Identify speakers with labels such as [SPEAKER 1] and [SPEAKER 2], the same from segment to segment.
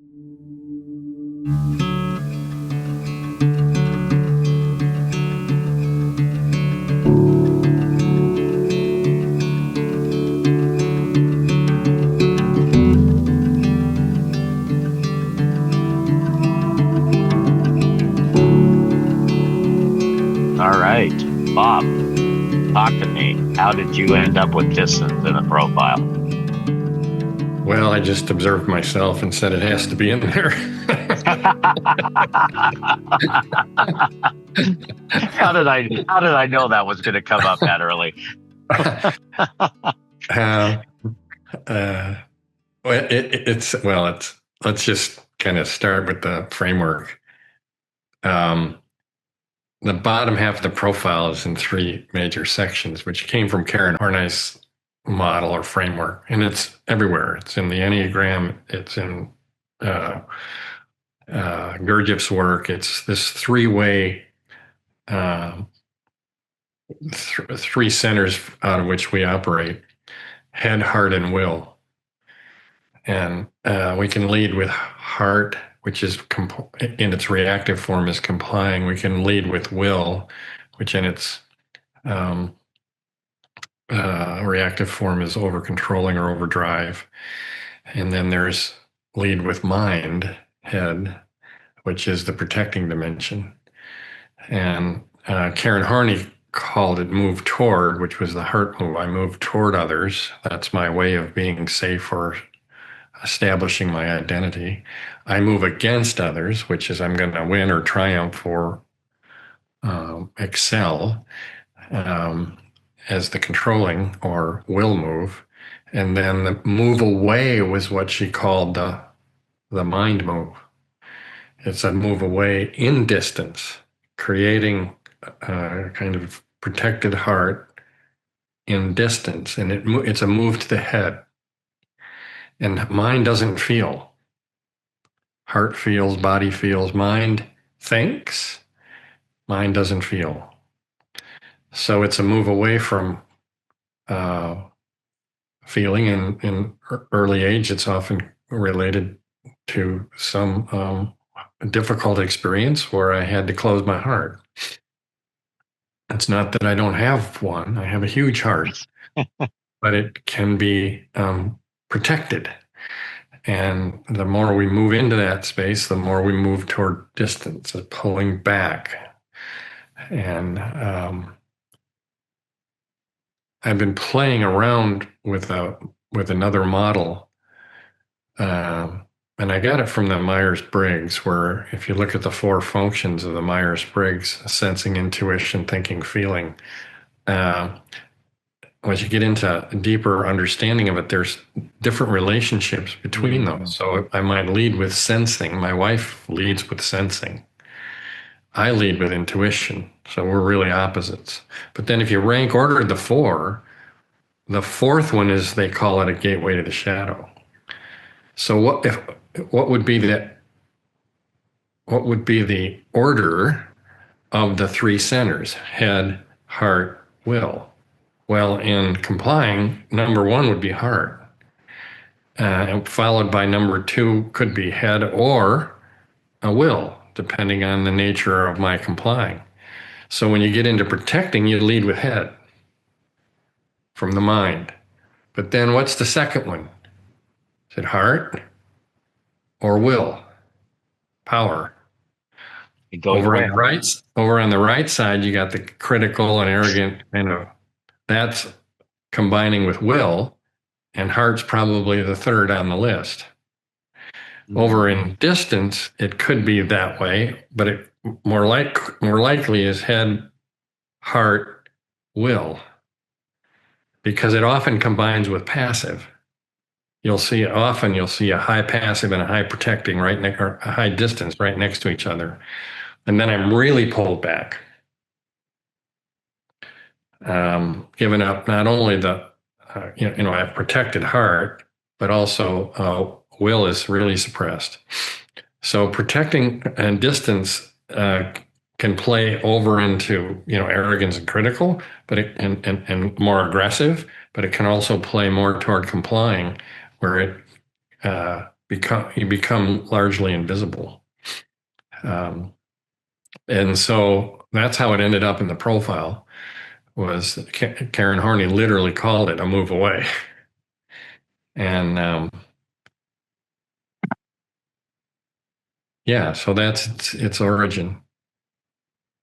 [SPEAKER 1] All right, Bob, talk to me. How did you end up with distance in a profile?
[SPEAKER 2] Well, I just observed myself and said it has to be in there.
[SPEAKER 1] How did I know that was going to come up that early?
[SPEAKER 2] uh, uh, let's just kind of start with the framework. The bottom half of the profile is in three major sections, which came from Karen Horney's model or framework, and it's everywhere. It's in the Enneagram. It's in Gurdjieff's work. It's this three-way, three centers out of which we operate: head, heart, and will. And we can lead with heart, which is in its reactive form is complying. We can lead with will, which in its reactive form is over controlling or overdrive. And then there's lead with mind, head, which is the protecting dimension. And Karen Horney called it move toward, which was the heart move. I move toward others. That's my way of being safe or establishing my identity. I move against others, which is I'm going to win or triumph or excel as the controlling or will move. And then the move away was what she called the mind move. It's a move away in distance, creating a kind of protected heart in distance. And it's a move to the head. And mind doesn't feel. Heart feels, body feels, mind thinks, mind doesn't feel. So it's a move away from feeling. In early age, it's often related to some difficult experience where I had to close my heart. It's not that I don't have one. I have a huge heart, but it can be protected. And the more we move into that space, the more we move toward distance, pulling back. And I've been playing around with another model, and I got it from the Myers-Briggs, where if you look at the four functions of the Myers-Briggs, sensing, intuition, thinking, feeling, once you get into a deeper understanding of it, there's different relationships between those. So I might lead with sensing. My wife leads with sensing. I lead with intuition. So we're really opposites. But then if you rank order the fourth one is, they call it a gateway to the shadow. So what would be the order of the three centers: head, heart, will? Well, in complying, number one would be heart, followed by number two could be head or a will, depending on the nature of my complying. So when you get into protecting, you lead with head from the mind. But then what's the second one? Is it heart or will? Power. Over on the right side, you got the critical and arrogant kind of. That's combining with will, and heart's probably the third on the list. Over in distance, it could be that way, but it more likely is head, heart, will, because it often combines with passive. You'll see a high passive and a high protecting or a high distance right next to each other, and then I'm really pulled back. Giving up not only the, I have protected heart, but also will is really suppressed. So protecting and distance can play over into, arrogance and critical, but and more aggressive, but it can also play more toward complying, where it you become largely invisible. Um, and so that's how it ended up in the profile. Was Karen Horney literally called it a move away, and yeah, so that's its origin.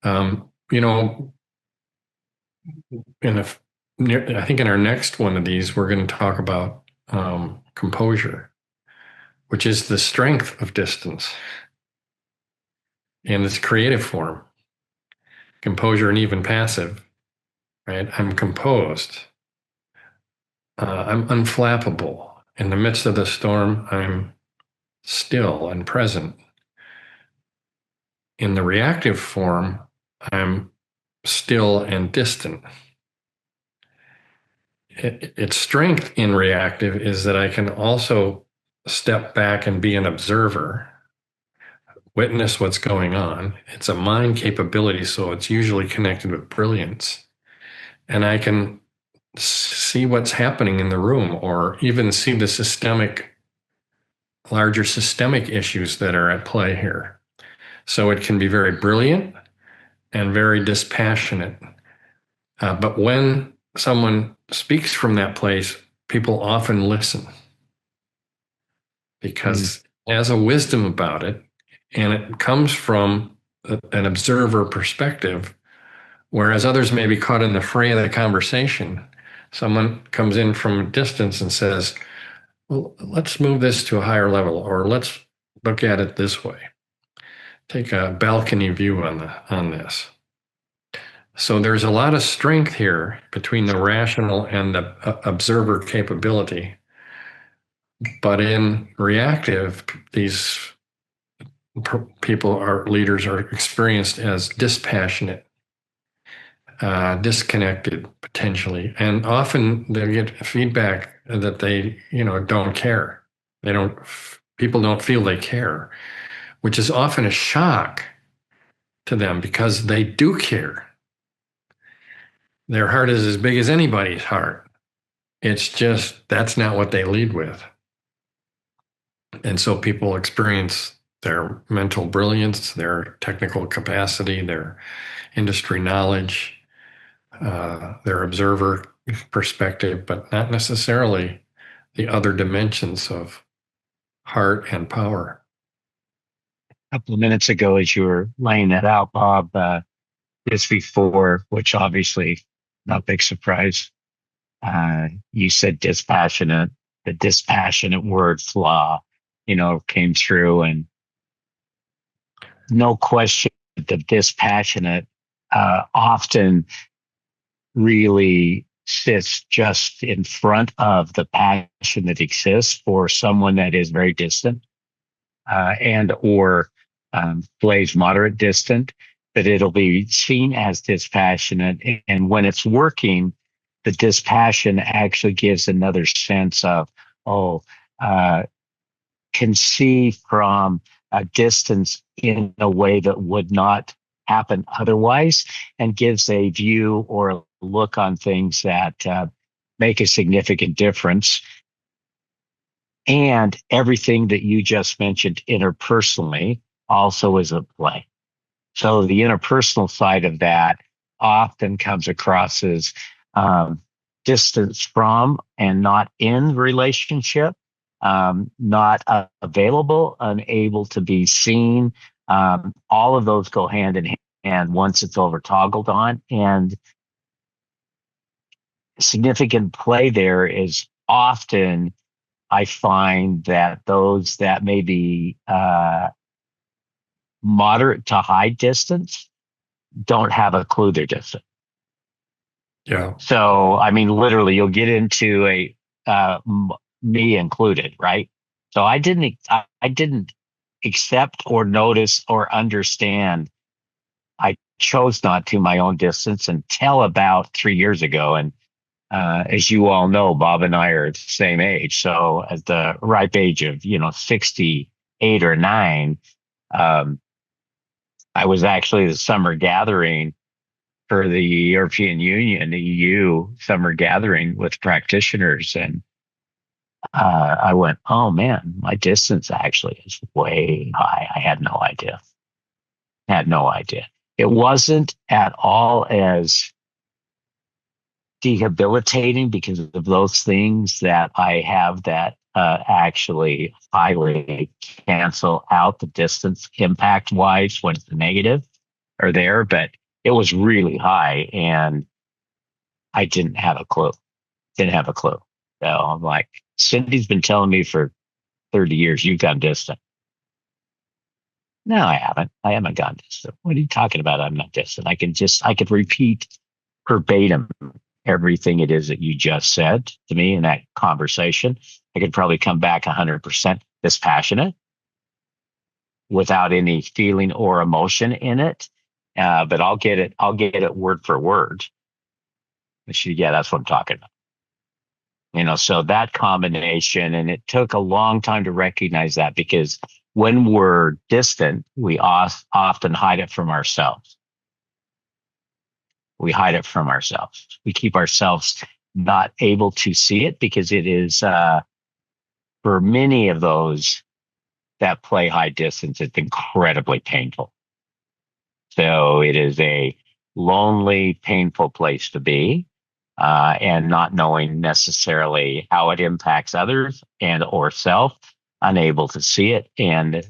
[SPEAKER 2] You know, in a, I think in our next one of these, we're going to talk about composure, which is the strength of distance in its creative form. Composure and even passive, right? I'm composed. I'm unflappable. In the midst of the storm, I'm still and present. In the reactive form, I'm still and distant. Its strength in reactive is that I can also step back and be an observer, witness what's going on. It's a mind capability, so it's usually connected with brilliance. And I can see what's happening in the room or even see the larger systemic issues that are at play here. So it can be very brilliant and very dispassionate. But when someone speaks from that place, people often listen because it has a wisdom about it, and it comes from an observer perspective, whereas others may be caught in the fray of the conversation. Someone comes in from a distance and says, well, let's move this to a higher level, or let's look at it this way. Take a balcony view on this. So there's a lot of strength here between the rational and the observer capability. But in reactive, these leaders are experienced as dispassionate, disconnected potentially, and often they get feedback that they, don't care. People don't feel they care, which is often a shock to them because they do care. Their heart is as big as anybody's heart. It's just that's not what they lead with. And so people experience their mental brilliance, their technical capacity, their industry knowledge, their observer perspective, but not necessarily the other dimensions of heart and power.
[SPEAKER 1] A couple of minutes ago, as you were laying that out, Bob, just before, which obviously not a big surprise, you said dispassionate. The dispassionate word flaw, came through, and no question, the dispassionate often really sits just in front of the passion that exists for someone that is very distant and or plays moderate distant, but it'll be seen as dispassionate. And when it's working, the dispassion actually gives another sense of, can see from a distance in a way that would not happen otherwise, and gives a view or a look on things that make a significant difference. And everything that you just mentioned interpersonally also is at play. So the interpersonal side of that often comes across as distance from and not in relationship, not available, unable to be seen. All of those go hand in hand once it's over toggled on. And significant play there is often, I find that those that may be moderate to high distance don't have a clue they're distant.
[SPEAKER 2] Yeah.
[SPEAKER 1] So, I mean, literally, you'll get into me included, right? So I didn't accept or notice or understand. I chose not to my own distance until about 3 years ago. And as you all know, Bob and I are the same age. So at the ripe age of, 68 or 9, I was actually the summer gathering for the European Union, the EU summer gathering with practitioners. And I went, oh man, my distance actually is way high. I had no idea. Had no idea. It wasn't at all as debilitating because of those things that I have that actually highly cancel out the distance impact wise when it's negative are there, but it was really high and I didn't have a clue. Didn't have a clue. So I'm like, Cindy's been telling me for 30 years you've gone distant. No, I haven't. I haven't gone distant. What are you talking about? I'm not distant. I could repeat verbatim everything it is that you just said to me in that conversation. I could probably come back 100% dispassionate without any feeling or emotion in it. But I'll get it. I'll get it word for word. Yeah, that's what I'm talking about. So that combination, and it took a long time to recognize that because when we're distant, we often hide it from ourselves. We hide it from ourselves. We keep ourselves not able to see it because it is, for many of those that play high distance, it's incredibly painful. So it is a lonely, painful place to be. And not knowing necessarily how it impacts others and or self, unable to see it and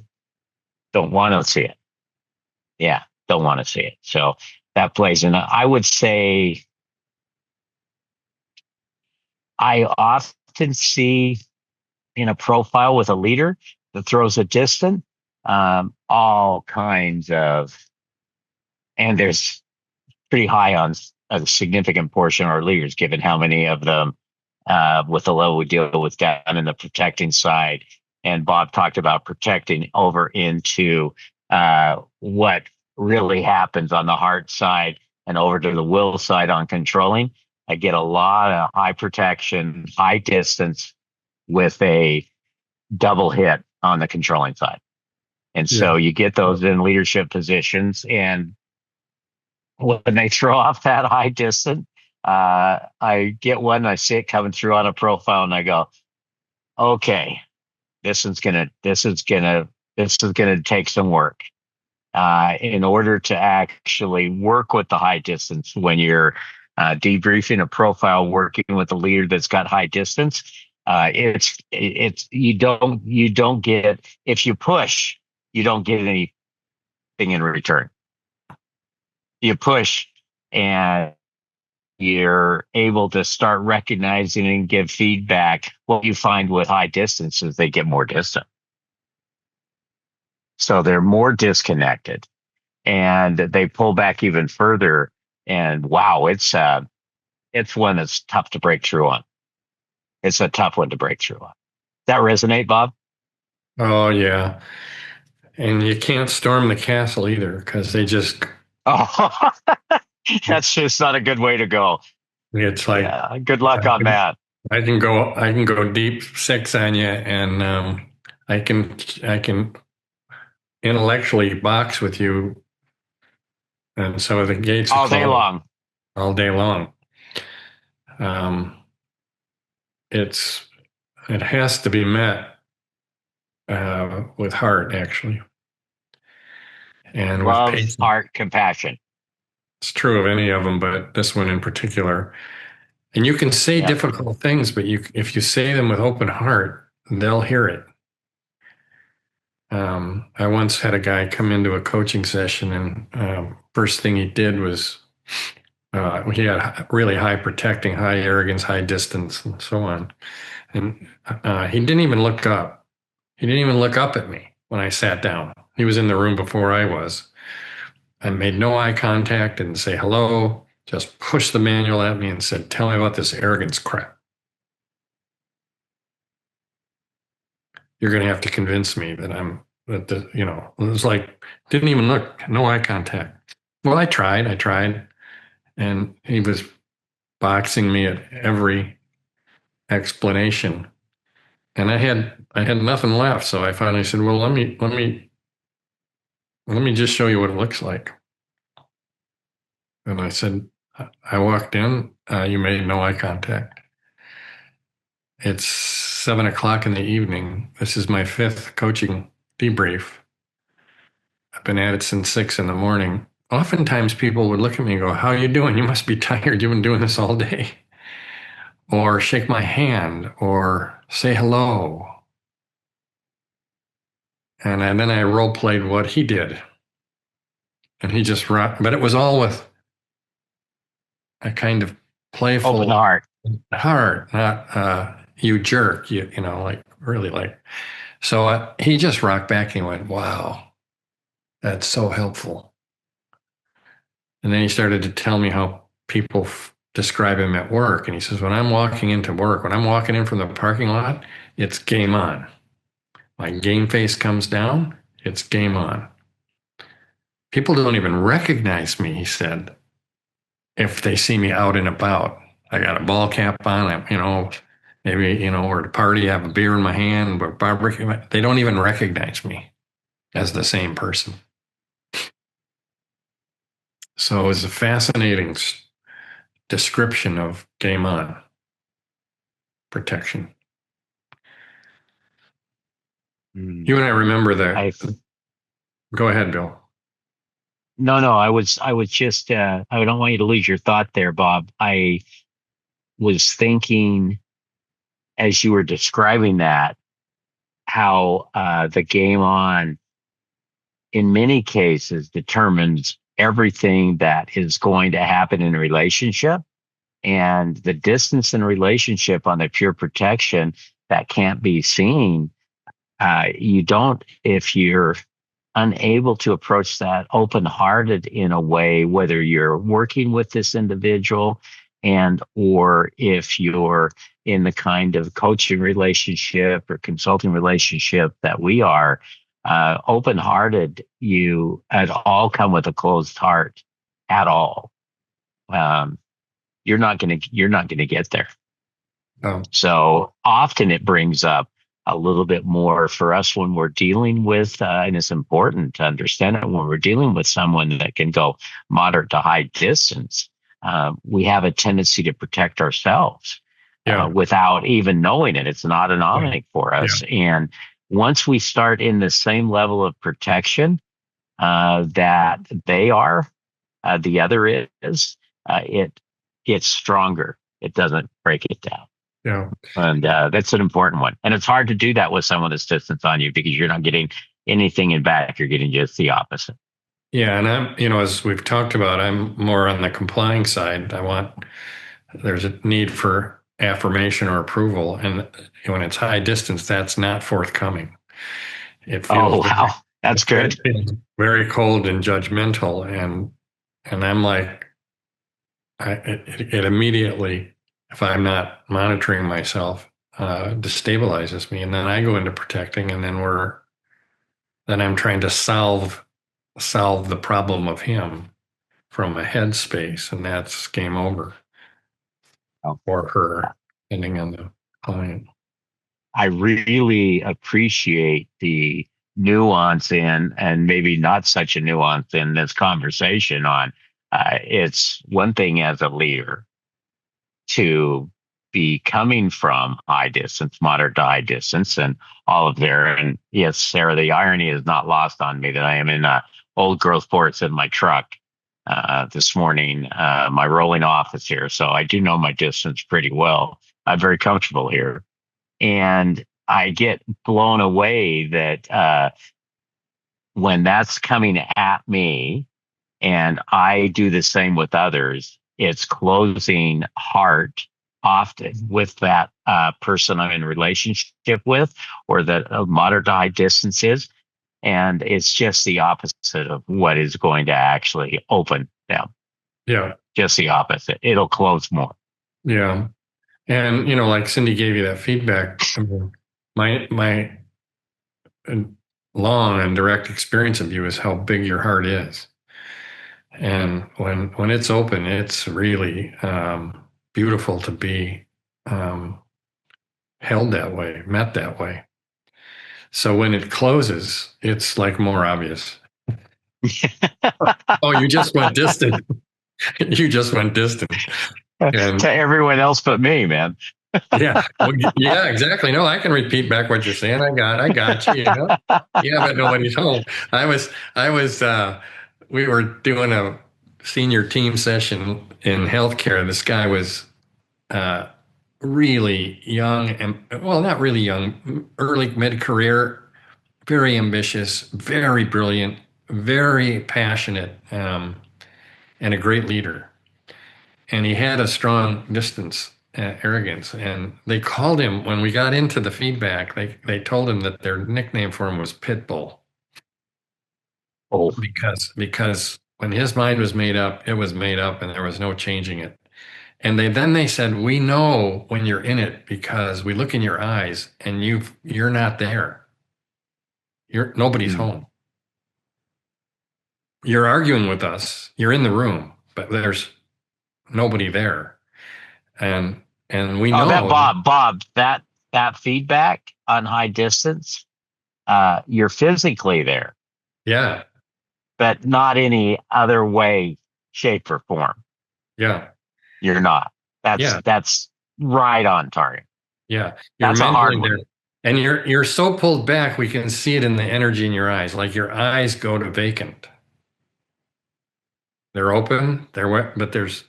[SPEAKER 1] don't want to see it. Yeah, don't want to see it. So that plays in. I would say I often see in a profile with a leader that throws a distant, all kinds of, and there's pretty high on a significant portion of our leaders, given how many of them with the level we deal with down in the protecting side. And Bob talked about protecting over into what really happens on the heart side and over to the will side on controlling. I get a lot of high protection, high distance with a double hit on the controlling side. And
[SPEAKER 2] Yeah.
[SPEAKER 1] so you get those in leadership positions. And when they throw off that high distance, I get one, I see it coming through on a profile, and I go, okay, this is gonna take some work. In order to actually work with the high distance when you're debriefing a profile, working with a leader that's got high distance, it's you don't get, if you push, you don't get anything in return. You push and you're able to start recognizing and give feedback. What you find with high distance is they get more distant. So they're more disconnected and they pull back even further. And wow, it's one that's tough to break through on. It's a tough one to break through on. That resonate, Bob?
[SPEAKER 2] Oh, yeah. And you can't storm the castle either because they just,
[SPEAKER 1] Oh, that's just not a good way to go.
[SPEAKER 2] it's like,
[SPEAKER 1] Yeah, good luck on that.
[SPEAKER 2] I can go deep six on you and I can intellectually box with you. And so the gates are
[SPEAKER 1] All day
[SPEAKER 2] closed
[SPEAKER 1] long.
[SPEAKER 2] all day long. Um, it's, it has to be met with heart, actually, and with
[SPEAKER 1] Love,
[SPEAKER 2] patience.
[SPEAKER 1] heart, compassion.
[SPEAKER 2] It's true of any of them, but this one in particular. And you can say
[SPEAKER 1] Yep.
[SPEAKER 2] difficult things, but if you say them with open heart, they'll hear it. I once had a guy come into a coaching session, and first thing he did was he had really high protecting, high arrogance, high distance, and so on. And he didn't even look up. He didn't even look up at me when I sat down. He was in the room before I was. I made no eye contact, didn't say hello, just pushed the manual at me and said, "Tell me about this arrogance crap. You're going to have to convince me that it was like, didn't even look, no eye contact." Well, I tried, and he was boxing me at every explanation. And I had nothing left. So I finally said, "Well, let me just show you what it looks like." And I said, I walked in, you made no eye contact. It's 7 o'clock in the evening. This is my fifth coaching debrief. I've been at it since 6 in the morning. Oftentimes people would look at me and go, "How are you doing? You must be tired. You've been doing this all day." Or shake my hand or say hello. And then I role played what he did. And he just rocked, but it was all with a kind of playful
[SPEAKER 1] Open heart.
[SPEAKER 2] heart, not you jerk, you know, like really like. So he just rocked back and he went, "Wow, that's so helpful." And then he started to tell me how people describe him at work. And he says, when I'm walking into work, when I'm walking in from the parking lot, it's game on. My game face comes down, it's game on. People don't even recognize me, he said, if they see me out and about. I got a ball cap on, you know, maybe, you know, or at a party, I have a beer in my hand, but barbecue, they don't even recognize me as the same person. So it was a fascinating description of game on protection. You and I remember that. Go ahead, Bill.
[SPEAKER 1] No, I was just, I don't want you to lose your thought there, Bob. I was thinking as you were describing that, how the game on in many cases determines everything that is going to happen in a relationship, and the distance in a relationship on the pure protection that can't be seen. You don't, if you're unable to approach that open-hearted in a way, whether you're working with this individual and or if you're in the kind of coaching relationship or consulting relationship that we are, open-hearted, you at all come with a closed heart at all. You're not going to get there.
[SPEAKER 2] Oh.
[SPEAKER 1] So often it brings up a little bit more for us when we're dealing with, and it's important to understand it when we're dealing with someone that can go moderate to high distance. We have a tendency to protect ourselves without even knowing it. It's an autonomic for us. Yeah. And once we start in the same level of protection that they are, the other is, it gets stronger. It doesn't break it down.
[SPEAKER 2] Yeah.
[SPEAKER 1] And that's an important one. And it's hard to do that with someone that's distance on you because you're not getting anything in back. You're getting just the opposite.
[SPEAKER 2] Yeah. And I'm, you know, as we've talked about, I'm more on the complying side. There's a need for affirmation or approval. And when it's high distance, that's not forthcoming. It feels
[SPEAKER 1] that's good.
[SPEAKER 2] Very cold and judgmental. And I'm like, it immediately, if I'm not monitoring myself, destabilizes me. And then I go into protecting, and then I'm trying to solve the problem of him from a head space, and that's game over for her, depending on the client.
[SPEAKER 1] I really appreciate the nuance and maybe not such a nuance in this conversation on it's one thing as a leader to be coming from high distance, moderate to high distance, and all of there. And yes, Sarah, the irony is not lost on me that I am in old growth sports in my truck this morning, my rolling office here. So I do know my distance pretty well. I'm very comfortable here. And I get blown away that when that's coming at me and I do the same with others, it's closing heart often with that person I'm in relationship with or that moderate to high distance is. And it's just the opposite of what is going to actually open them.
[SPEAKER 2] Yeah.
[SPEAKER 1] Just the opposite. It'll close more.
[SPEAKER 2] Yeah. And, you know, like Cindy gave you that feedback. I mean, my long and direct experience of you is how big your heart is. And when it's open, it's really beautiful to be held that way, met that way. So when it closes, it's like more obvious. Oh, you just went distant. You just went distant.
[SPEAKER 1] And to everyone else but me, man.
[SPEAKER 2] Yeah. Well, yeah, exactly. No, I can repeat back what you're saying. I got you, you know. Yeah, but nobody's home. We were doing a senior team session in healthcare. This guy was uh, really young and, well, not really young, early mid-career, very ambitious, very brilliant, very passionate, and a great leader. And he had a strong distance arrogance. And they called him when we got into the feedback. They told him that their nickname for him was Pitbull
[SPEAKER 1] Oh,
[SPEAKER 2] because when his mind was made up, it was made up, and there was no changing it. And they said, we know when you're in it because we look in your eyes and you're not there. Nobody's
[SPEAKER 1] mm.
[SPEAKER 2] home. You're arguing with us. You're in the room, but there's nobody there. And we
[SPEAKER 1] Oh, that
[SPEAKER 2] know.
[SPEAKER 1] Bob, that feedback on high distance, you're physically there,
[SPEAKER 2] Yeah,
[SPEAKER 1] but not any other way, shape, or form.
[SPEAKER 2] yeah,
[SPEAKER 1] You're not.
[SPEAKER 2] yeah.
[SPEAKER 1] That's right on target.
[SPEAKER 2] Yeah, you're
[SPEAKER 1] That's a hard
[SPEAKER 2] mentally
[SPEAKER 1] one.
[SPEAKER 2] there, and you're so pulled back. We can see it in the energy in your eyes. Like your eyes go to vacant. They're open. They're wet, but there's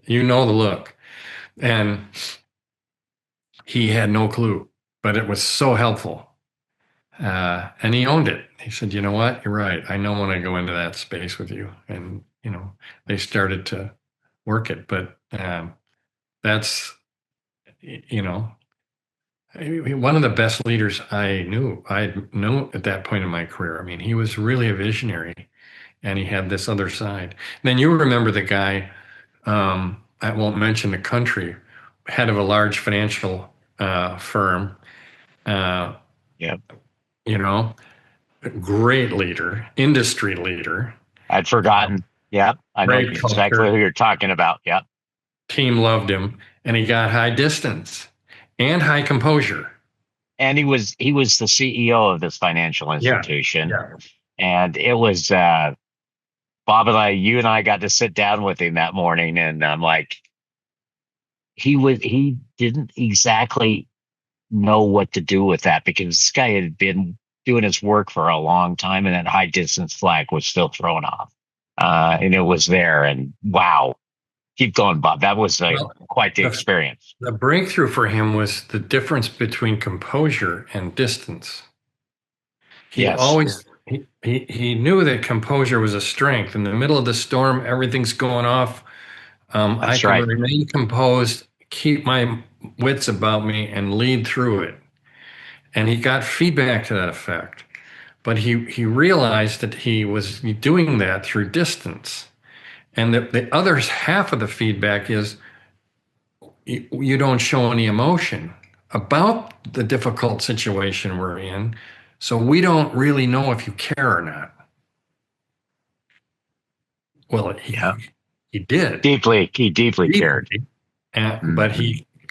[SPEAKER 2] you know the look. And he had no clue, but it was so helpful. And he owned it. He said, "You know what? You're right. I know when I go into that space with you." And they started to work it. But that's you know one of the best leaders I knew. I knew at that point in my career. I mean, he was really a visionary, and he had this other side. And then you remember the guy. I won't mention the country. Head of a large financial firm. Uh,
[SPEAKER 1] Yep.
[SPEAKER 2] you know, a great leader, industry leader,
[SPEAKER 1] I'd forgotten. Yep. I know
[SPEAKER 2] great
[SPEAKER 1] exactly
[SPEAKER 2] culture.
[SPEAKER 1] who you're talking about. Yep.
[SPEAKER 2] Team loved him, and he got high distance and high composure.
[SPEAKER 1] And he was the CEO of this financial
[SPEAKER 2] Yeah,
[SPEAKER 1] institution.
[SPEAKER 2] yeah.
[SPEAKER 1] And it was Bob and you and I got to sit down with him that morning, and I'm like, he didn't exactly know what to do with that because this guy had been doing his work for a long time, and that high distance flag was still thrown off. And it was there, and wow, keep going, Bob. That was
[SPEAKER 2] Well,
[SPEAKER 1] quite the
[SPEAKER 2] the,
[SPEAKER 1] experience.
[SPEAKER 2] the breakthrough for him was the difference between composure and distance. He
[SPEAKER 1] Yes,
[SPEAKER 2] always he knew that composure was a strength. In the middle of the storm, everything's going off. I
[SPEAKER 1] that's
[SPEAKER 2] can
[SPEAKER 1] right.
[SPEAKER 2] remain composed, keep my wits about me, and lead through it. And he got feedback to that effect. But he realized that he was doing that through distance. And the other half of the feedback is you don't show any emotion about the difficult situation we're in. So we don't really know if you care or not. Well,
[SPEAKER 1] Yeah,
[SPEAKER 2] he did
[SPEAKER 1] he deeply cared.
[SPEAKER 2] deeply, but
[SPEAKER 1] Hmm.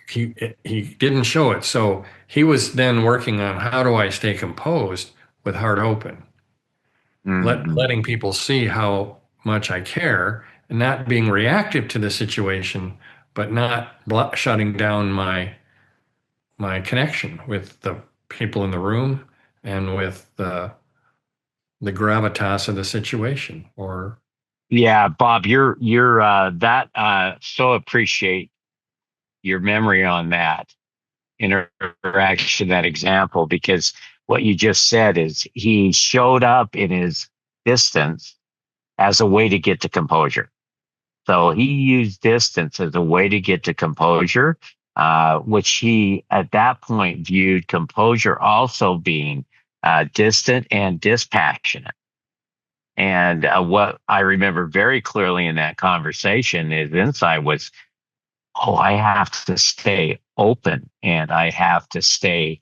[SPEAKER 2] he didn't show it. So he was then working on how do I stay composed with heart open,
[SPEAKER 1] Hmm.
[SPEAKER 2] letting people see how much I care, and not being reactive to the situation, but not shutting down my connection with the people in the room and with the gravitas of the situation. Or
[SPEAKER 1] Yeah, Bob, you're that so appreciate your memory on that interaction, that example, because what you just said is he showed up in his distance as a way to get to composure. So he used distance as a way to get to composure, which he at that point viewed composure also being distant and dispassionate. And what I remember very clearly in that conversation, his insight was, oh, I have to stay open and I have to stay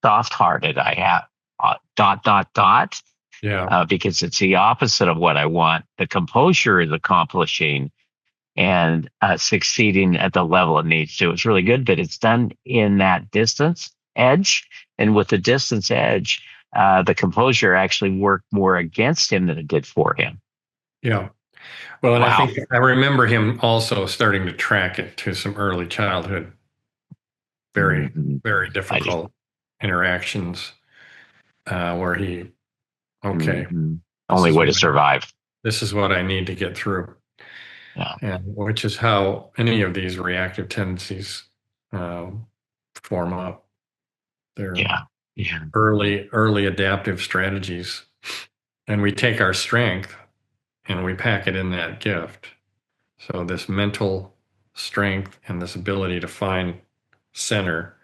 [SPEAKER 1] soft hearted. I have dot, dot, dot,
[SPEAKER 2] yeah,
[SPEAKER 1] because it's the opposite of what I want. The composure is accomplishing and succeeding at the level it needs to. It's really good, but it's done in that distance edge. And with the distance edge, the composure actually worked more against him than it did for him.
[SPEAKER 2] yeah. Well, and I
[SPEAKER 1] Wow.
[SPEAKER 2] think I remember him also starting to track it to some early childhood, very,
[SPEAKER 1] Hmm.
[SPEAKER 2] very
[SPEAKER 1] I just,
[SPEAKER 2] difficult interactions where he, okay,
[SPEAKER 1] hmm
[SPEAKER 2] this
[SPEAKER 1] only
[SPEAKER 2] is
[SPEAKER 1] way to
[SPEAKER 2] what
[SPEAKER 1] survive.
[SPEAKER 2] this is what I need to get through,
[SPEAKER 1] Yeah.
[SPEAKER 2] and which is how any of these reactive tendencies um, form up. They're
[SPEAKER 1] Yeah. Yeah.
[SPEAKER 2] early adaptive strategies, and we take our strength and we pack it in that gift. So this mental strength and this ability to find center,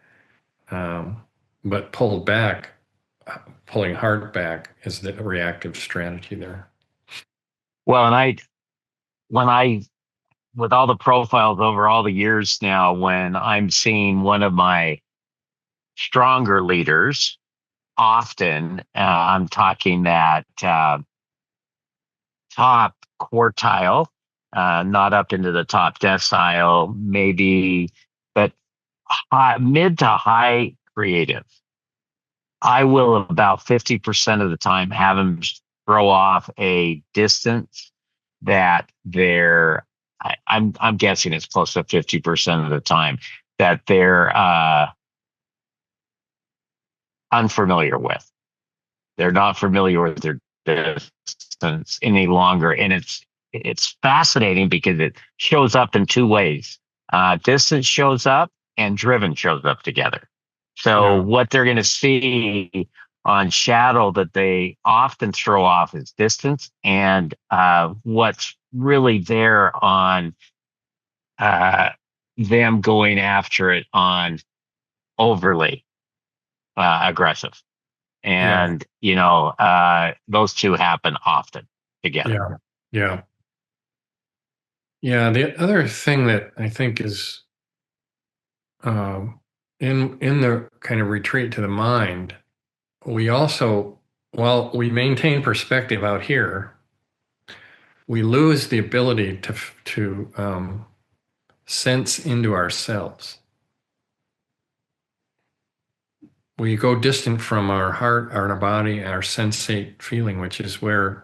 [SPEAKER 2] um, but pulled back, pulling hard back is the reactive strategy there.
[SPEAKER 1] Well, and when I, with all the profiles over all the years now, when I'm seeing one of my stronger leaders, often I'm talking that top quartile, not up into the top decile, maybe, but mid to high creative. I will about 50% of the time have them throw off a distance that I'm guessing it's close to 50% of the time that they're unfamiliar with. They're not familiar with their distance any longer. And it's fascinating because it shows up in two ways. Distance shows up and driven shows up together. So
[SPEAKER 2] Yeah,
[SPEAKER 1] what they're going to see on shadow that they often throw off is distance, and what's really there on uh, them going after it on overly aggressive.
[SPEAKER 2] yeah,
[SPEAKER 1] And those two happen often together.
[SPEAKER 2] yeah, yeah, yeah. The other thing that I think is um, in the kind of retreat to the mind, we also, while we maintain perspective out here, we lose the ability to sense into ourselves. We go distant from our heart, our body, our sensate feeling, which is where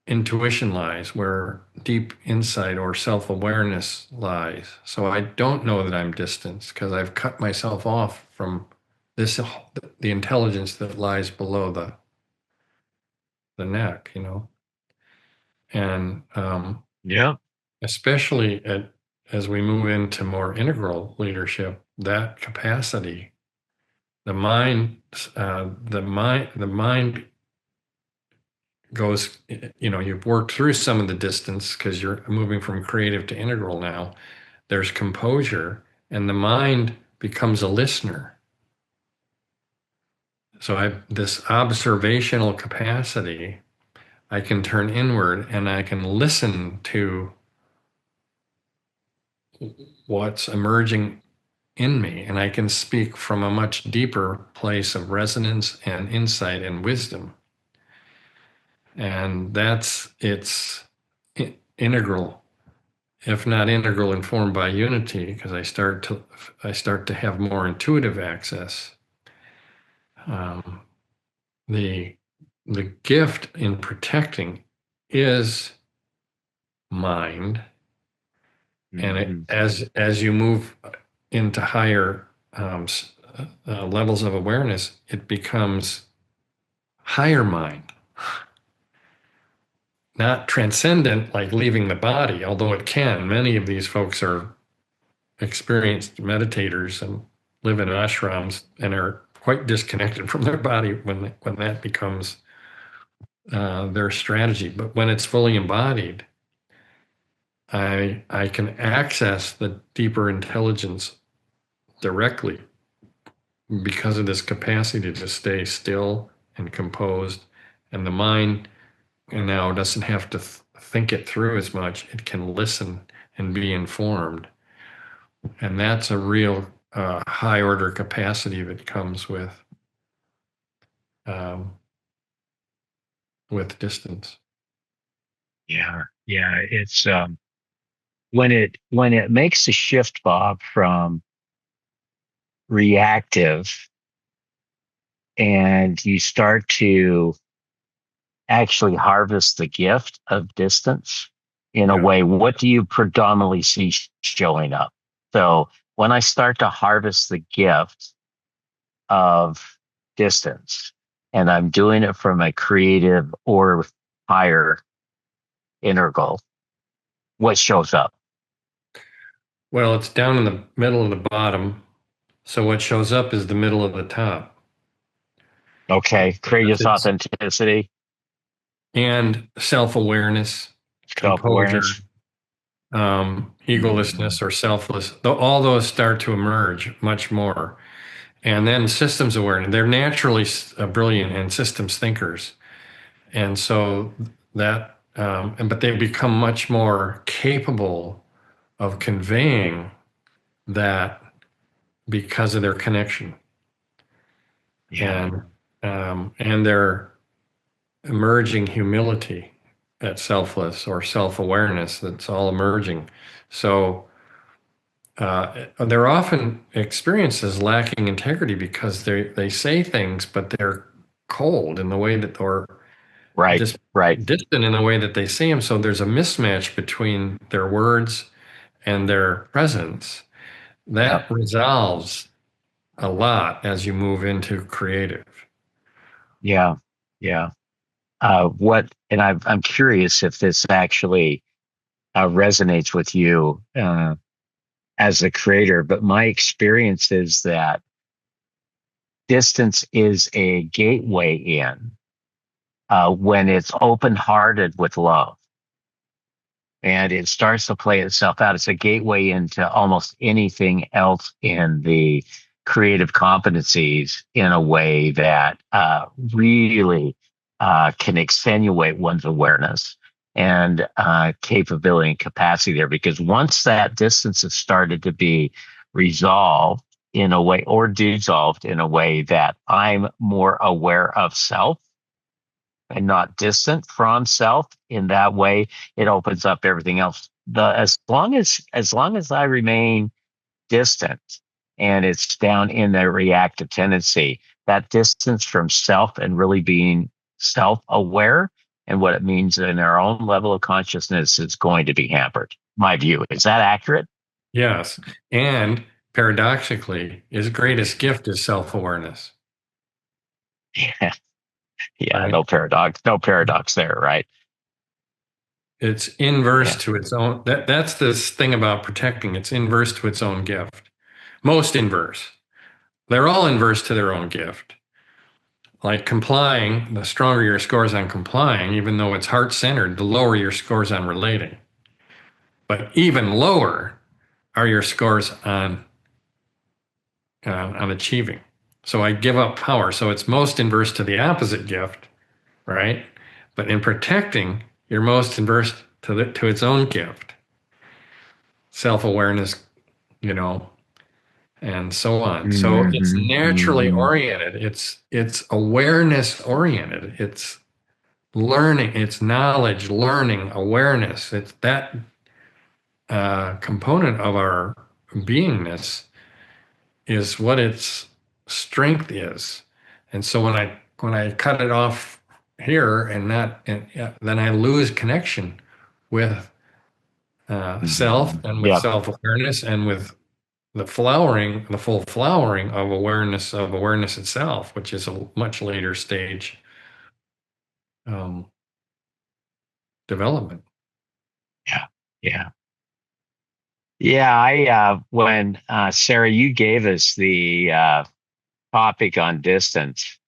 [SPEAKER 2] intuition lies, where deep insight or self awareness lies. So I don't know that I'm distant because I've cut myself off from this, the intelligence that lies below the neck, and
[SPEAKER 1] Yeah.
[SPEAKER 2] especially as we move into more integral leadership, that capacity, the mind goes, you've worked through some of the distance because you're moving from creative to integral now. There's composure, and the mind becomes a listener. So this observational capacity, I can turn inward and I can listen to what's emerging in me, and I can speak from a much deeper place of resonance and insight and wisdom. And it's integral, if not integral, informed by unity, because I start to have more intuitive access. Um, the the gift in protecting is mind, and
[SPEAKER 1] Mhm.
[SPEAKER 2] as you move into higher levels of awareness, it becomes higher mind, not transcendent, like leaving the body, although it can. Many of these folks are experienced meditators and live in ashrams and are quite disconnected from their body when that becomes their strategy. But when it's fully embodied, I can access the deeper intelligence directly because of this capacity to stay still and composed, and the mind now doesn't have to think it through as much. It can listen and be informed, and that's a real high order capacity that comes um, with distance.
[SPEAKER 1] Yeah. Yeah. It's when it makes the shift, Bob, from reactive and you start to actually harvest the gift of distance in a
[SPEAKER 2] Yeah.
[SPEAKER 1] way, what do you predominantly see showing up? So when I start to harvest the gift of distance, and I'm doing it from a creative or higher integral, what shows up?
[SPEAKER 2] Well, it's down in the middle of the bottom. So what shows up is the middle of the top.
[SPEAKER 1] Okay,
[SPEAKER 2] It's
[SPEAKER 1] courageous
[SPEAKER 2] methods
[SPEAKER 1] authenticity,
[SPEAKER 2] and self-awareness,
[SPEAKER 1] self
[SPEAKER 2] composure,
[SPEAKER 1] awareness.
[SPEAKER 2] egolessness or selfless. All those start to emerge much more. And then systems awareness. They're naturally brilliant and systems thinkers. And so but they become much more capable of conveying that because of their connection
[SPEAKER 1] Yeah,
[SPEAKER 2] and their emerging humility, that selfless or self-awareness that's all emerging. So they're often experienced as lacking integrity because they say things, but they're cold in the way that, or
[SPEAKER 1] right,
[SPEAKER 2] just
[SPEAKER 1] right.
[SPEAKER 2] distant in the way that they say them. So there's a mismatch between their words and their presence
[SPEAKER 1] Yep.
[SPEAKER 2] that resolves a lot as you move into creative.
[SPEAKER 1] Yeah, yeah. I'm curious if this actually resonates with you as a creator, but my experience is that distance is a gateway in when it's open hearted with love and it starts to play itself out. It's a gateway into almost anything else in the creative competencies in a way that really can accentuate one's awareness and capability and capacity there. Because once that distance has started to be resolved in a way or dissolved in a way that I'm more aware of self and not distant from self in that way, it opens up everything else. As long as I remain distant and it's down in the reactive tendency, that distance from self and really being self-aware and what it means in our own level of consciousness is going to be hampered. My view. Is that accurate?
[SPEAKER 2] Yes. And paradoxically, his greatest gift is self-awareness,
[SPEAKER 1] Yeah. Yeah,
[SPEAKER 2] right?
[SPEAKER 1] no paradox there, right?
[SPEAKER 2] It's inverse
[SPEAKER 1] Yeah.
[SPEAKER 2] to its own. That's this thing about protecting. It's inverse to its own gift. Most inverse. They're all inverse to their own gift. Like complying, the stronger your scores on complying, even though it's heart-centered, the lower your scores on relating. But even lower are your scores on achieving. So I give up power. So it's most inverse to the opposite gift, right? But in protecting, you're most inverse to its own gift, self-awareness, you know, and so on. So it's
[SPEAKER 1] Hmm.
[SPEAKER 2] naturally
[SPEAKER 1] Hmm.
[SPEAKER 2] oriented. It's awareness oriented. It's learning. It's knowledge, learning, awareness. It's that component of our beingness is what its strength is. And so when I cut it off here and not, and then I lose connection with self
[SPEAKER 1] Hmm.
[SPEAKER 2] and with
[SPEAKER 1] Yep.
[SPEAKER 2] self-awareness and with the flowering, the full flowering of awareness itself, which is a much later stage um, development.
[SPEAKER 1] Yeah. Yeah. Yeah. When Sarah, you gave us the topic on distance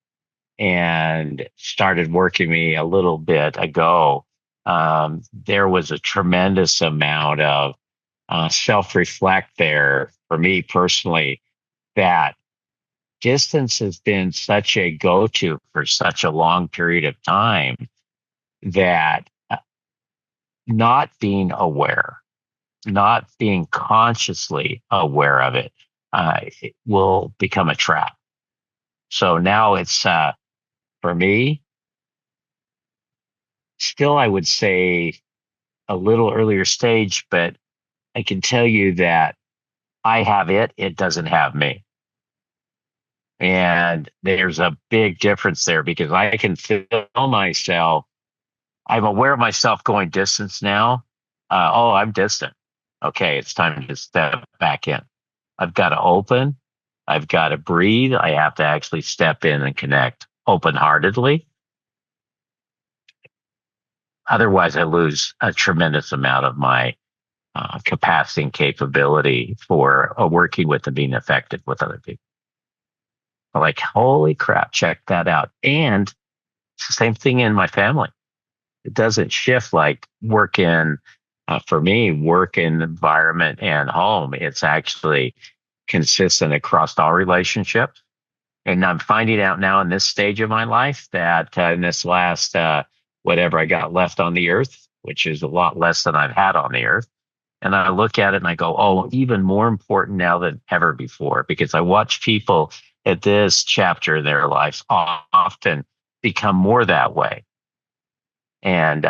[SPEAKER 1] and started working me a little bit ago, there was a tremendous amount of self reflect there for me personally that distance has been such a go to for such a long period of time that not being aware, not being consciously aware of it will become a trap. So now it's for me, still, I would say a little earlier stage, but I can tell you that I have it, it doesn't have me. And there's a big difference there because I can feel myself I'm aware of myself going distance now. Oh, I'm distant. Okay, it's time to step back in. I've got to open. I've got to breathe. I have to actually step in and connect open heartedly. Otherwise, I lose a tremendous amount of my capacity and capability for working with and being effective with other people. Like, holy crap, check that out. And it's the same thing in my family. It doesn't shift like work in, for me, work in environment and home. It's actually consistent across all relationships. And I'm finding out now in this stage of my life that in this last, whatever I got left on the earth, which is a lot less than I've had on the earth. And I look at it and I go, oh, even more important now than ever before, because I watch people at this chapter in their lives often become more that way and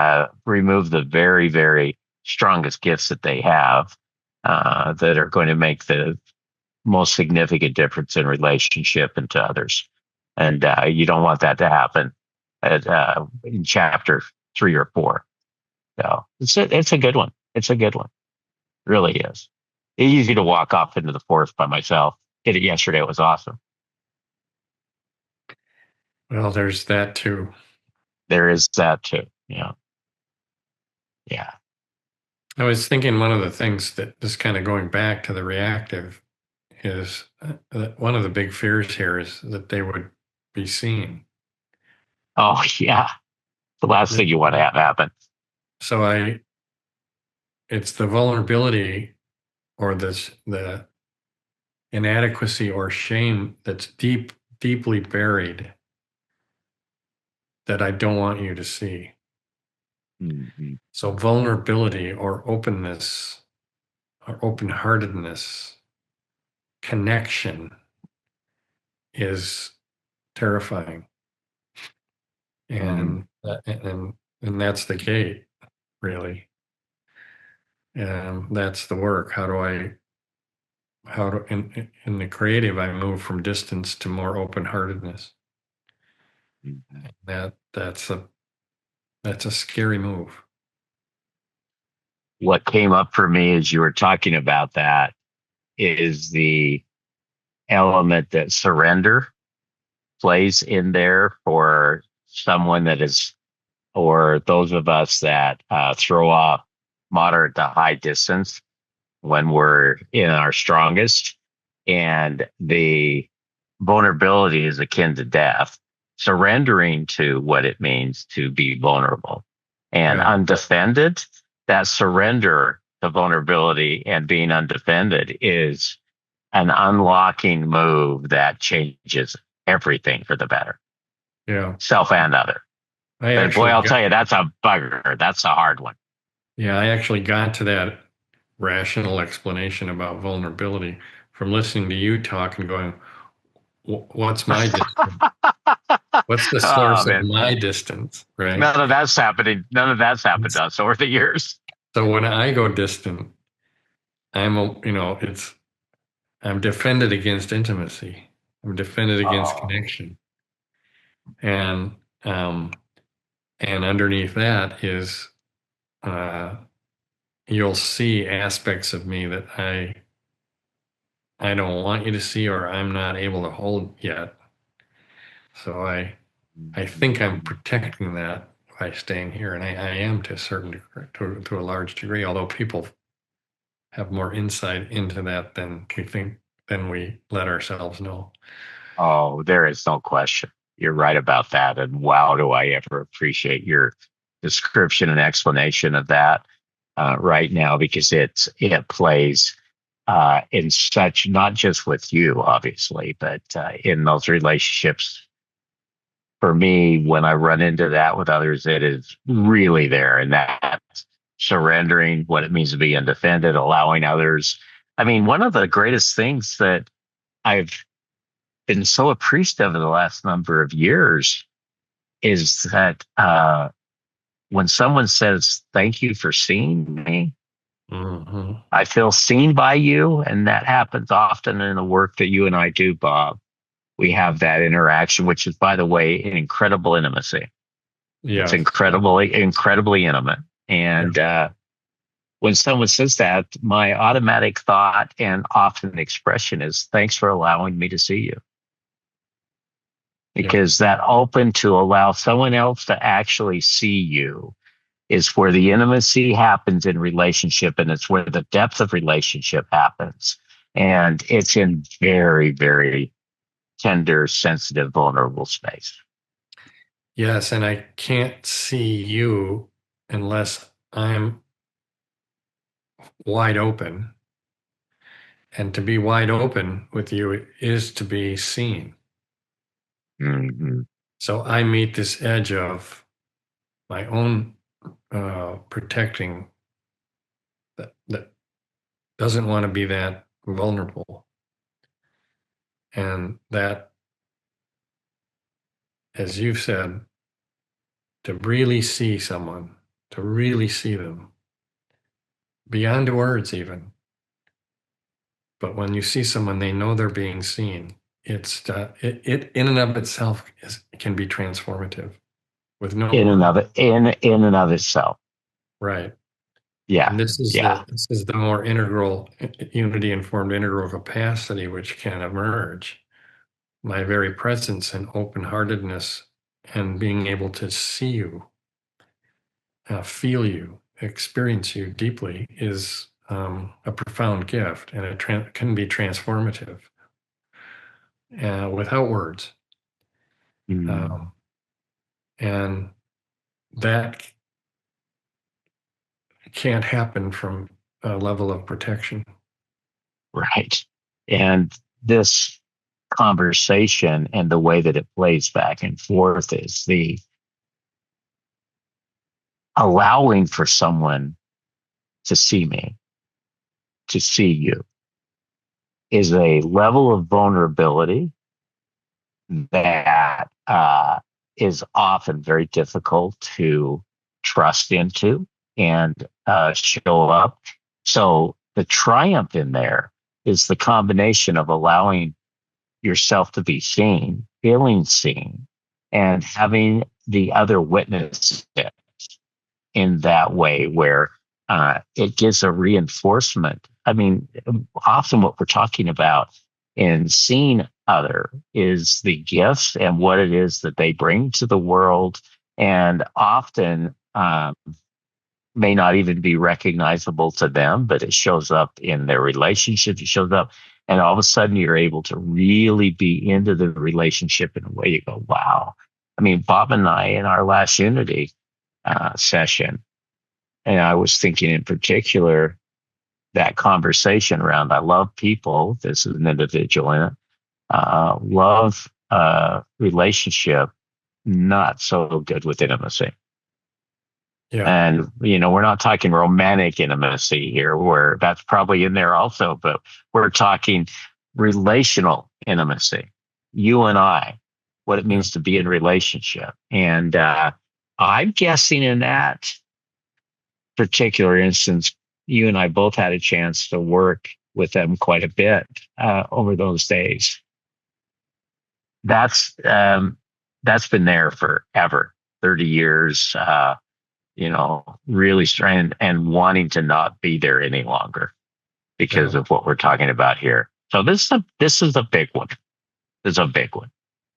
[SPEAKER 1] remove the very, very strongest gifts that they have that are going to make the most significant difference in relationship and to others. And you don't want that to happen in chapter 3 or 4. So it's a good one. It's a good one. It really is. It's easy to walk off into the forest by myself. Did it yesterday. It was awesome.
[SPEAKER 2] Well, there's that too.
[SPEAKER 1] There is that too. Yeah. Yeah.
[SPEAKER 2] I was thinking one of the things that just kind of going back to the reactive is that one of the big fears here is that they would be seen.
[SPEAKER 1] Oh, yeah. The last thing you want to have happen.
[SPEAKER 2] So it's the vulnerability or the inadequacy or shame that's deeply buried that I don't want you to see.
[SPEAKER 1] Mm-hmm.
[SPEAKER 2] So vulnerability or openness or open-heartedness, connection is terrifying. And that's the gate, really. And that's the work. In the creative, I move from distance to more open-heartedness. Mm-hmm. That's a scary move.
[SPEAKER 1] What came up for me as you were talking about that is the element that surrender plays in there for someone that is, or those of us that throw off moderate to high distance when we're in our strongest. And the vulnerability is akin to death, surrendering to what it means to be vulnerable and undefended. That surrender to vulnerability and being undefended is an unlocking move that changes everything for the better.
[SPEAKER 2] Yeah.
[SPEAKER 1] Self and other. But boy, I'll tell you, that's a bugger. That's a hard one.
[SPEAKER 2] Yeah, I actually got to that rational explanation about vulnerability from listening to you talk and going, what's my distance? What's the source of my distance? Right?
[SPEAKER 1] None of that's happening. None of that's happened to us over the years.
[SPEAKER 2] So when I go distant, I'm defended against intimacy. I'm defended against connection. And underneath that is you'll see aspects of me that I don't want you to see or I'm not able to hold yet. So I think I'm protecting that by staying here, and I am to a certain degree, to a large degree, although people have more insight into that than we let ourselves know.
[SPEAKER 1] Oh, there is no question. You're right about that. And wow, do I ever appreciate your description and explanation of that right now, because it plays in such, not just with you, obviously, but in those relationships. For me, when I run into that with others, it is really there. And that's surrendering what it means to be undefended, allowing others. I mean, one of the greatest things that I've been so appreciative of the last number of years is that when someone says, thank you for seeing me, I feel seen by you. And that happens often in the work that you and I do, Bob. We have that interaction, which is, by the way, an incredible intimacy. It's
[SPEAKER 2] Yeah.
[SPEAKER 1] incredibly intimate.
[SPEAKER 2] Yeah.
[SPEAKER 1] And when someone says that, my automatic thought and often expression is, thanks for allowing me to see you.
[SPEAKER 2] Yeah.
[SPEAKER 1] Because that open to allow someone else to actually see you is where the intimacy happens in relationship, and it's where the depth of relationship happens. And it's in very, very tender, sensitive, vulnerable space.
[SPEAKER 2] Yes. And I can't see you unless I'm wide open. And to be wide open with you is to be seen.
[SPEAKER 1] Mm-hmm.
[SPEAKER 2] So I meet this edge of my own protecting that doesn't want to be that vulnerable. And that, as you've said, to really see someone, to really see them beyond words, even. But when you see someone, they know they're being seen. It in and of itself can be transformative with no word.
[SPEAKER 1] In and of itself.
[SPEAKER 2] Right.
[SPEAKER 1] Yeah.
[SPEAKER 2] And
[SPEAKER 1] Yeah.
[SPEAKER 2] this is the more integral, unity informed integral capacity which can emerge. My very presence and open heartedness and being able to see you, feel you, experience you deeply is a profound gift, and it can be transformative without words.
[SPEAKER 1] Mm,
[SPEAKER 2] Um, and that can't happen from a level of protection.
[SPEAKER 1] right. And this conversation and the way that it plays back and forth is the allowing for someone to see me, to see you, is a level of vulnerability that is often very difficult to trust into and show up. So the triumph in there is the combination of allowing yourself to be seen, feeling seen, and having the other witness it in that way where it gives a reinforcement. I mean, often what we're talking about in seeing other is the gifts and what it is that they bring to the world, and often may not even be recognizable to them, but it shows up in their relationship. It shows up, and all of a sudden you're able to really be into the relationship in a way you go, wow. I mean, Bob and I in our last Unity session, and I was thinking in particular that conversation around I love people. This is an individual in it. Love relationship, not so good with intimacy.
[SPEAKER 2] Yeah.
[SPEAKER 1] And, we're not talking romantic intimacy here, where that's probably in there also, but we're talking relational intimacy. You and I, what it
[SPEAKER 2] Yeah.
[SPEAKER 1] means to be in relationship. And I'm guessing in that particular instance, you and I both had a chance to work with them quite a bit over those days. That's that's been there forever, 30 years. Really trying and wanting to not be there any longer because
[SPEAKER 2] Yeah.
[SPEAKER 1] of what we're talking about here. So this is a big one. This is a big one.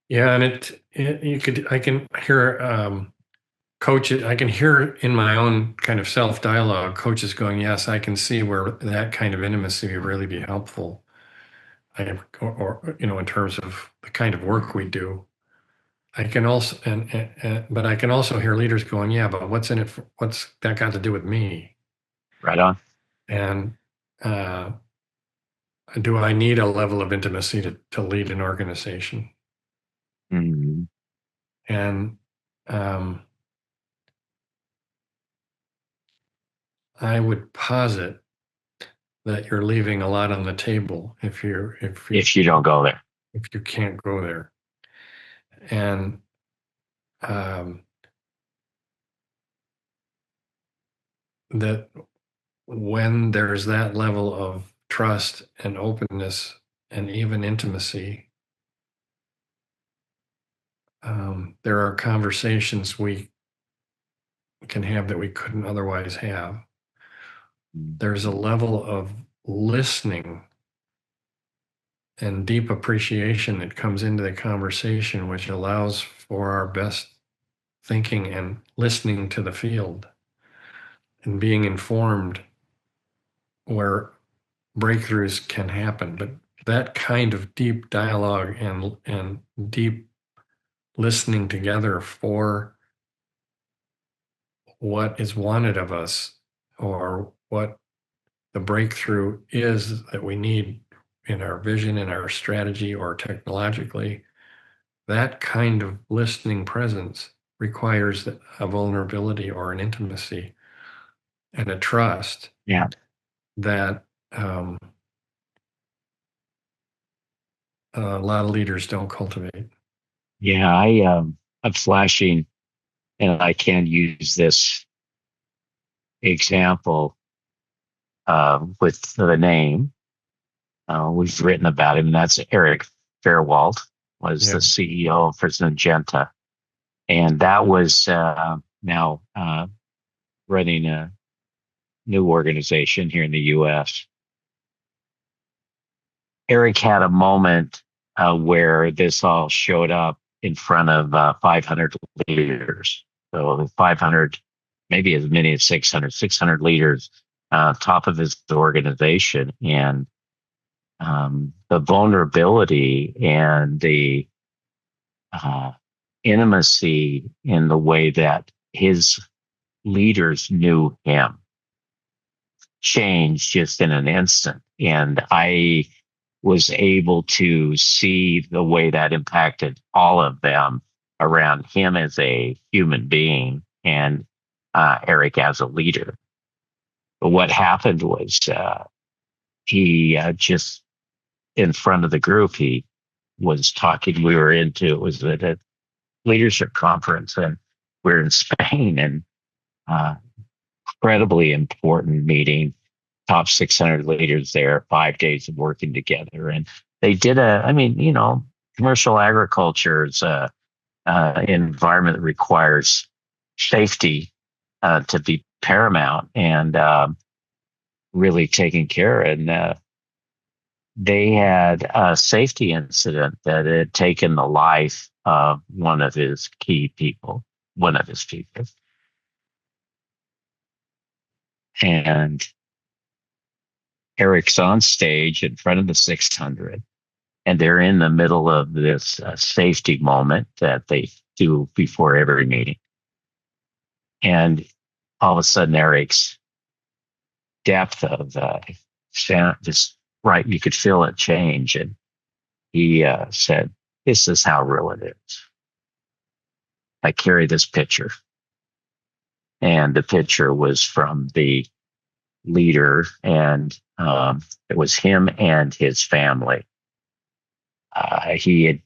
[SPEAKER 2] Yeah. And I can hear coaches, I can hear in my own kind of self dialogue, coaches going, yes, I can see where that kind of intimacy would really be helpful. In terms of the kind of work we do. I can also, but I can also hear leaders going, yeah, but what's in it? What's that got to do with me?
[SPEAKER 1] Right on.
[SPEAKER 2] And uh, do I need a level of intimacy to lead an organization?
[SPEAKER 1] Mm-hmm.
[SPEAKER 2] And um, I would posit that you're leaving a lot on the table
[SPEAKER 1] If you don't go there.
[SPEAKER 2] if you can't go there. And um, that when there's that level of trust and openness and even intimacy, there are conversations we can have that we couldn't otherwise have. There's a level of listening and deep appreciation that comes into the conversation, which allows for our best thinking and listening to the field and being informed where breakthroughs can happen. But that kind of deep dialogue and deep listening together for what is wanted of us, or what the breakthrough is that we need in our vision, in our strategy, or technologically, that kind of listening presence requires a vulnerability or an intimacy and a trust that a lot of leaders don't cultivate.
[SPEAKER 1] Yeah, I'm flashing, and I can use this example with the name. We've written about him. That's Eric Fairwald, was the CEO for Syngenta. And that was now running a new organization here in the U.S. Eric had a moment where this all showed up in front of 500 leaders. So 500, maybe as many as 600 leaders, top of his organization. And the vulnerability and the intimacy in the way that his leaders knew him changed just in an instant. And I was able to see the way that impacted all of them around him as a human being and Eric as a leader. But what happened was he just in front of the group, he was talking. We were it was at a leadership conference, and we're in Spain, and incredibly important meeting, top 600 leaders there, 5 days of working together. And they did commercial agriculture is an environment that requires safety to be paramount and really taken care of. And they had a safety incident that had taken the life of one of his people. And Eric's on stage in front of the 600, and they're in the middle of this safety moment that they do before every meeting. And all of a sudden, Eric's depth of sound just right, you could feel it change. And he said, "This is how real it is. I carry this picture." And the picture was from the leader, and it was him and his family. He'd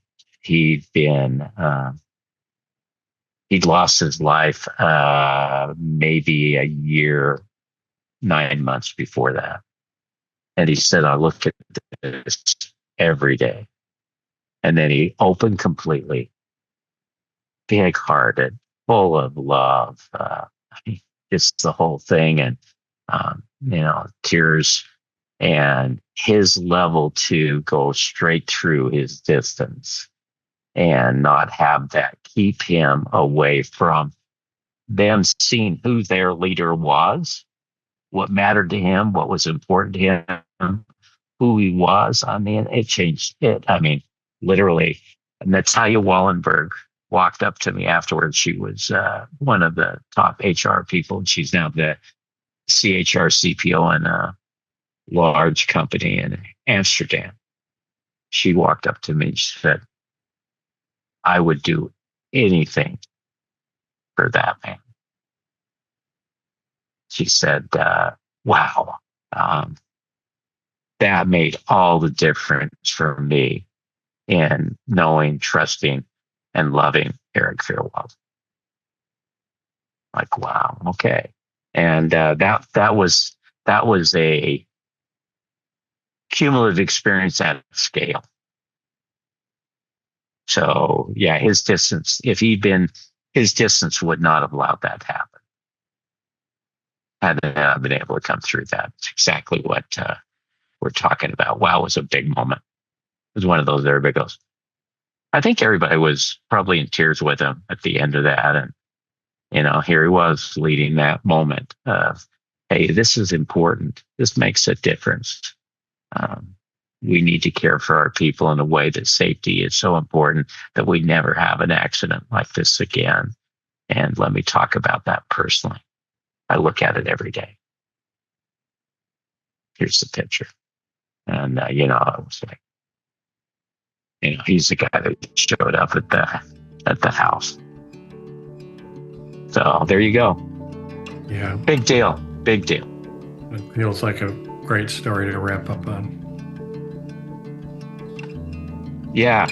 [SPEAKER 1] lost his life maybe a year, 9 months before that. And he said, "I look at this every day." And then he opened completely, big hearted, full of love, just the whole thing. And tears, and his level to go straight through his distance and not have that keep him away from them seeing who their leader was, what mattered to him, what was important to him, who he was. I mean, it changed it. I mean, literally, Natalia Wallenberg walked up to me afterwards. She was one of the top HR people, and she's now the CHR CPO in a large company in Amsterdam. She walked up to me and she said, "I would do anything for that man." She said, "Wow, that made all the difference for me in knowing, trusting, and loving Eric Fairwald." Like, wow, okay. And that was a cumulative experience at scale. So yeah, his distance would not have allowed that to happen. had they not been able to come through that. It's exactly what we're talking about. Wow, it was a big moment. It was one of those everybody goes. I think everybody was probably in tears with him at the end of that. And, here he was leading that moment of, hey, this is important. This makes a difference. We need to care for our people in a way that safety is so important that we never have an accident like this again. And let me talk about that personally. I look at it every day. Here's the picture. And, I was like, he's the guy that showed up at the house. So there you go.
[SPEAKER 2] Yeah.
[SPEAKER 1] Big deal. Big deal.
[SPEAKER 2] It feels like a great story to wrap up on.
[SPEAKER 1] Yeah.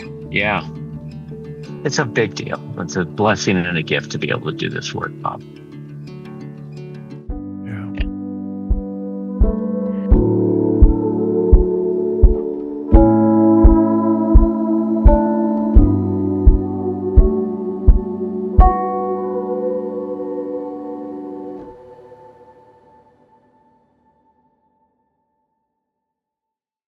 [SPEAKER 1] It's a big deal. It's a blessing and a gift to be able to do this work, Bob.